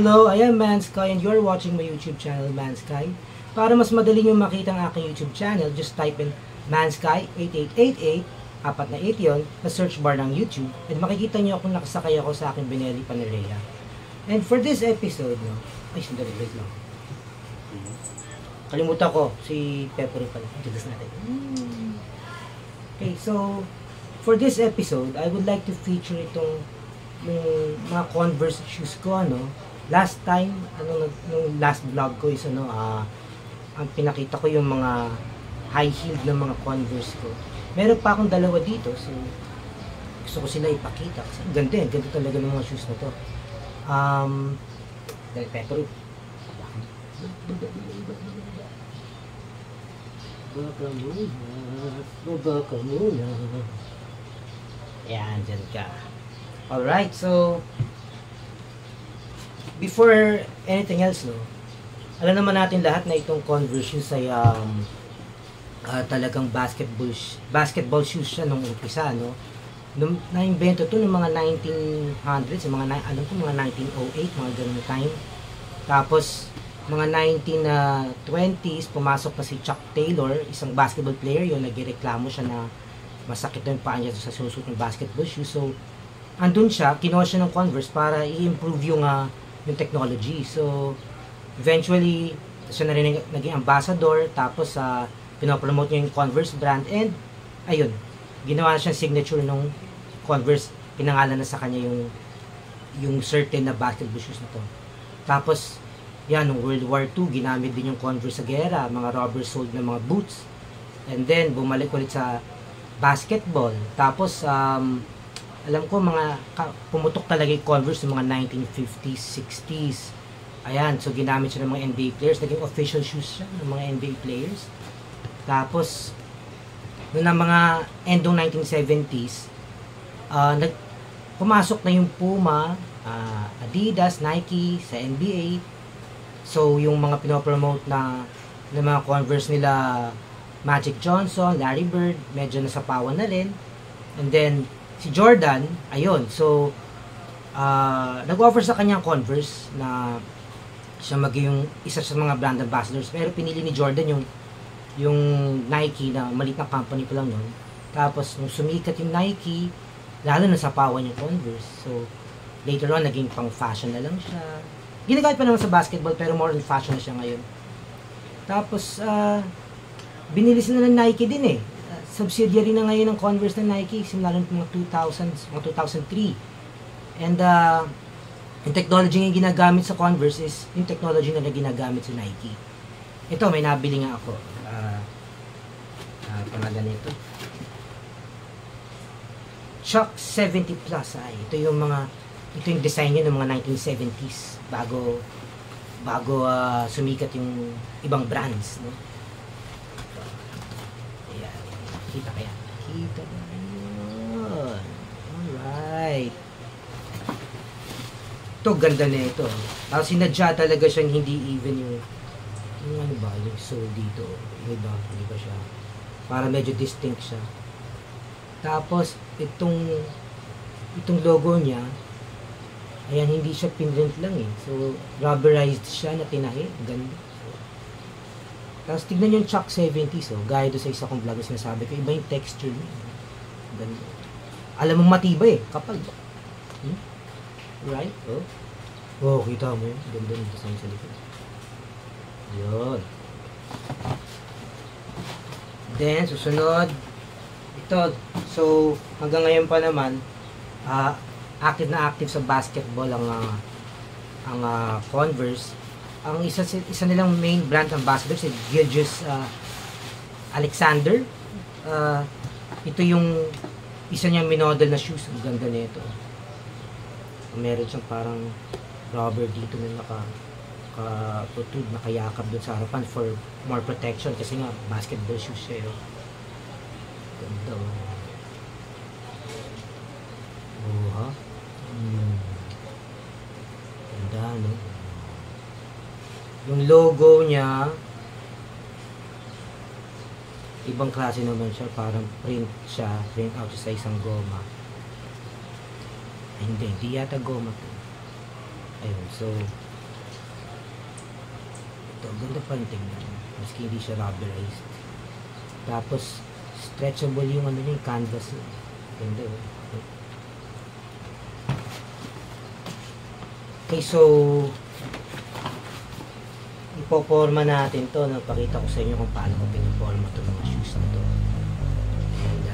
Hello, I am Mansky and you are watching my YouTube channel, Mansky. Para mas madali nyo makita ang aking YouTube channel, just type in Mansky8888, apat na 8 yun, sa search bar ng YouTube, and makikita nyo kung nakasakay ako sa aking Benelli Panerea. And for this episode, no, ay, sandali, wait lang. Kalimutan ko, si Pepper pala. Tigas natin. Okay, so, for this episode, I would like to feature itong yung mga Converse shoes ko, ano. Last time, nung last vlog ko is, ang pinakita ko yung mga high-heeled na mga Converse ko. Meron pa akong dalawa dito, so gusto ko sila ipakita. Kasi ganda talaga ng mga shoes na to. Dahil Pepper. Baka muna. Yan, dyan ka. Alright, so before anything else, no, alam naman natin lahat na itong Converse shoes ay talagang basketball shoes siya nung umpisa, no. Na-invento to ng mga 1900s, mga alam ko mga 1908, mga ganung time. Tapos mga 1920s, pumasok pa si Chuck Taylor, isang basketball player, yun, nagreklamo siya na masakit na yung paa niya sa susunod ng basketball shoes. So, andun siya, kinuha siya ng Converse para i-improve yung technology. So, eventually, siya na rin naging ambassador, tapos pinopromote niya yung Converse brand, and, ayun, ginawa na siyang signature ng Converse, pinangalan na sa kanya yung certain na basketball shoes na to. Tapos, yan, nung World War II, ginamit din yung Converse sa gera, mga rubber-soled na mga boots. And then, bumalik ulit sa basketball. Tapos, alam ko, pumutok talaga yung Converse ng mga 1950s, 60s. Ayan, so ginamit siya ng mga NBA players. Naging official shoes siya ng mga NBA players. Tapos, noong mga end ng 1970s, pumasok na yung Puma, Adidas, Nike sa NBA. So, yung mga pinopromote ng mga Converse nila, Magic Johnson, Larry Bird, medyo nasapawan na rin. And then, si Jordan, ayun, so, nag-offer sa kanyang Converse na siya maging isa sa mga brand ambassadors. Pero pinili ni Jordan yung Nike na maliit na company pa lang nun. Tapos, nung sumikat yung Nike, lalo nasapawan yung Converse. So, later on, naging pang fashion na lang siya. Ginagamit pa naman sa basketball, pero more on fashion na siya ngayon. Tapos, binili sila ng Nike din eh. Subsidiary na ngayon ng Converse ng Nike, simula ng mga 2000s, mga 2003. And, yung technology nga ginagamit sa Converse is yung technology na ginagamit sa Nike. Ito, may nabili nga ako. Pangalan nito. Chuck 70 Plus. Ito yung design niya ng mga 1970s. Bago sumikat yung ibang brands, no? Ayan. Kita kaya? Kita ba yun? Alright. Ito, ganda na ito. Tapos sinadya talaga siyang hindi even yung sole dito. Yung iba, hindi ba siya? Para medyo distinct siya. Tapos, itong logo niya, ayan, hindi siya pinrint lang eh. So, rubberized siya na tinahi. Ganda. So, tapos, tignan yung Chuck 70. So, gaya doon sa isa kong vlog na sinasabi ko, iba yung texture niya. Ganda. Alam mong matibay eh. Kapal. Right? Oh. Wow, kita mo yun. Ganda yung design sa likod. Yun. Then, susunod. Ito. So, hanggang ngayon pa naman, active na active sa basketball ang Converse. Ang isa nilang main brand ambassador si Gilgeous Alexander. Ito yung isa niyang minodel na shoes. Ang ganda nito. Meron siyang parang rubber dito na protrude, nakayakap dun sa harapan for more protection kasi nga basketball shoes siya. Ganda. Ha? Ganda, no? Yung logo niya, ibang klase naman siya, parang print out sa isang goma. Hindi yata goma to. Ayun, so ito, ganda pa yung tingnan. Maski hindi siya rubberized. Tapos, stretchable yung ano yung canvas. Ganda oh. Okay, so ipoporma natin to. Napakita ko sa inyo kung paano ko piniporma itong mga shoes na to. And,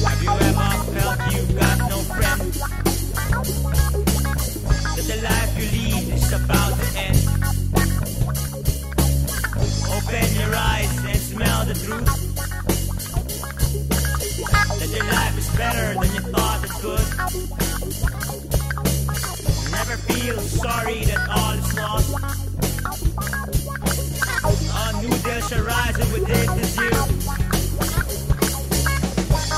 have you ever felt you've got no friends? That the life you lead is about to end? Open your eyes and smell the truth. That your life is better than you thought it could. Never feel sorry that all is lost. A new day shall rise and within is you.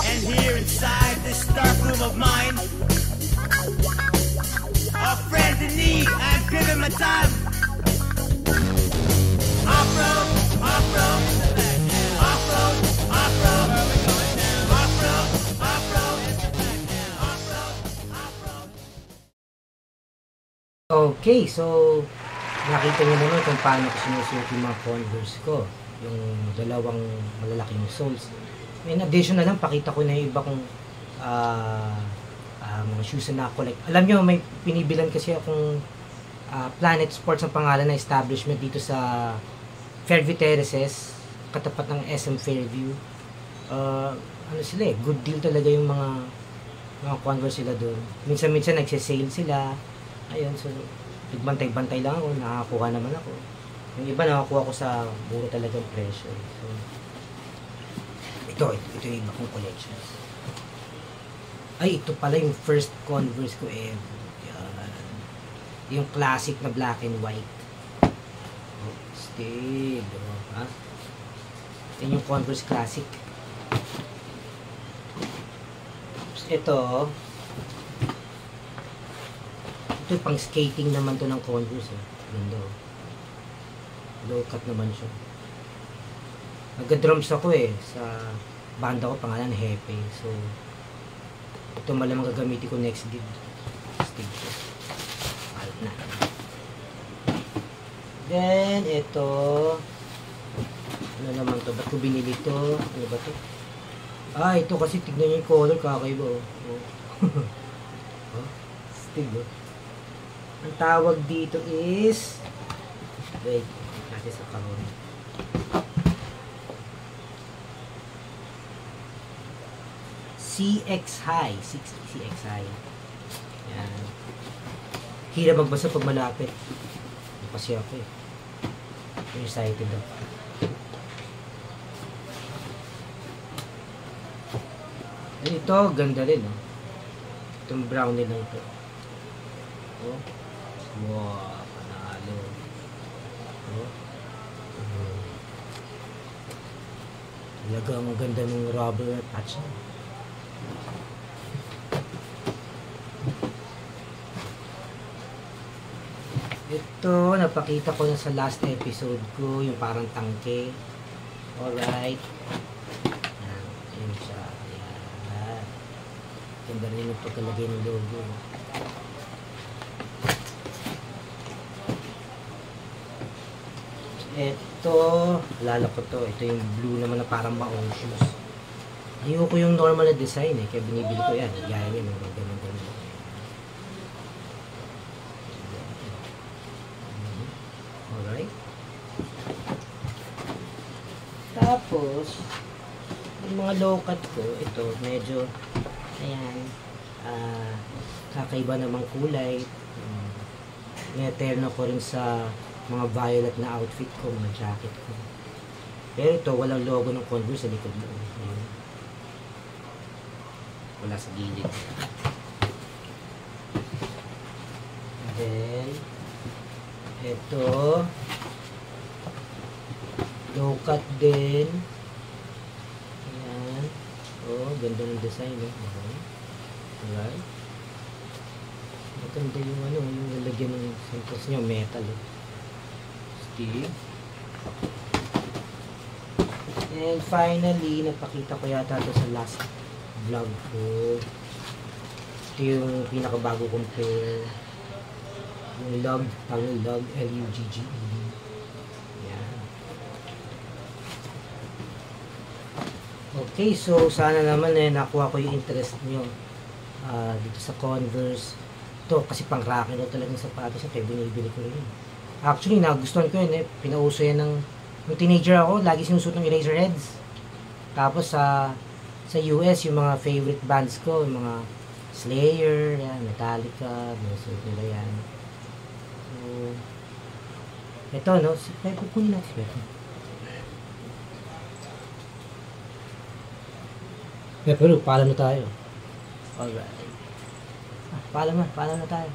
And here inside this dark room of mine, a friend in need, I'm giving my time. Off-road, off-road, off-road, off-road, off-road, off-road, off-road, off-road. okay, so nakita niyo naman kung paano ko sinusuot yung mga Converse ko. Yung dalawang malalaking soles. In addition na lang, pakita ko na yung iba kong mga shoes na collect. Alam nyo, may pinibilan kasi akong Planet Sports ang pangalan na establishment dito sa Fairview Terraces, katapat ng SM Fairview. Ano sila eh, good deal talaga yung mga Converse sila doon. Minsan-minsan nagsisale sila. Ayun, so nagbantay-bantay lang ako, nakakuha naman ako. Yung iba nakakuha ko sa mura talagang presyo. So, ito yung iba kong collections. Ay, ito pala yung first Converse ko ever. Yung classic na black and white. Oh, still. Oh, ha? Yan yung Converse Classic. Tapos ito yung pang skating naman to ng Converse. Ganda. Low cut naman siya. Nagka-drums ako sa banda ko, pangalan Hepe. So, ito malamang gagamitin ko next gig. Stage ko. Alam na. Then, ito. Ano naman to? Ba't ko binili to? Ano ba to? Ito kasi tignan nyo yung color. Kakaiba. Stig. Ang tawag dito is wait. Kasi sa kahon. CX High. CX High. Yan. Hira magbasa pag malapit. Ito kasi ako excited ako. Ito, ganda rin. Itong brown nilang ito. Wow, panalo. Talagang ganda ng rubber patch niya. Ito, napakita ko na sa last episode ko, yung parang tangke. Alright. Ayan siya. Ayan. Ganda rin yung pagkalagay ng logo. Ito, lala ko to. Ito yung blue naman na parang maong shoes. Ayoko yung normal na design kaya binibili ko yan. Yan yun, ganun. Alright. Tapos, yung mga low cut ko, ito, medyo, ayan, kakaiba namang kulay. Neterno ko rin sa mga violet na outfit ko, mga jacket ko. Pero ito, walang logo ng Converse sa likod mo. Ayan. Wala sa gilid. And then, ito, low cut din. Ayan. Ganda ng design. Alright. Maganda yung yung lalagyan ng samples niya, metal. Steve. And finally, nagpakita ko yata ito sa last vlog ko. Ito yung pinakabago kong pair. Yung lug, tawag lug, L-U-G-G-E. Yan. Okay, so sana naman nakuha ko yung interest nyo dito sa Converse. Ito, kasi pang racket na talagang sapatos at binibili ko rin. Actually, nagustuhan ko yun Pinauso yan ng nung teenager ako, lagi sinusuot ng Eraserheads. Tapos sa US, yung mga favorite bands ko, yung mga Slayer, yan, Metallica, sinusuot nila yan. So, ito, no? Kunin natin si Pepe. Pero, paalam na tayo. Alright. Paalam na tayo.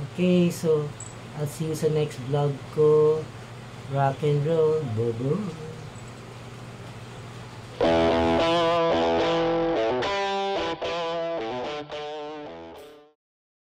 Okay, so, I'll see you sa next vlog ko. Rock and roll, boo boo.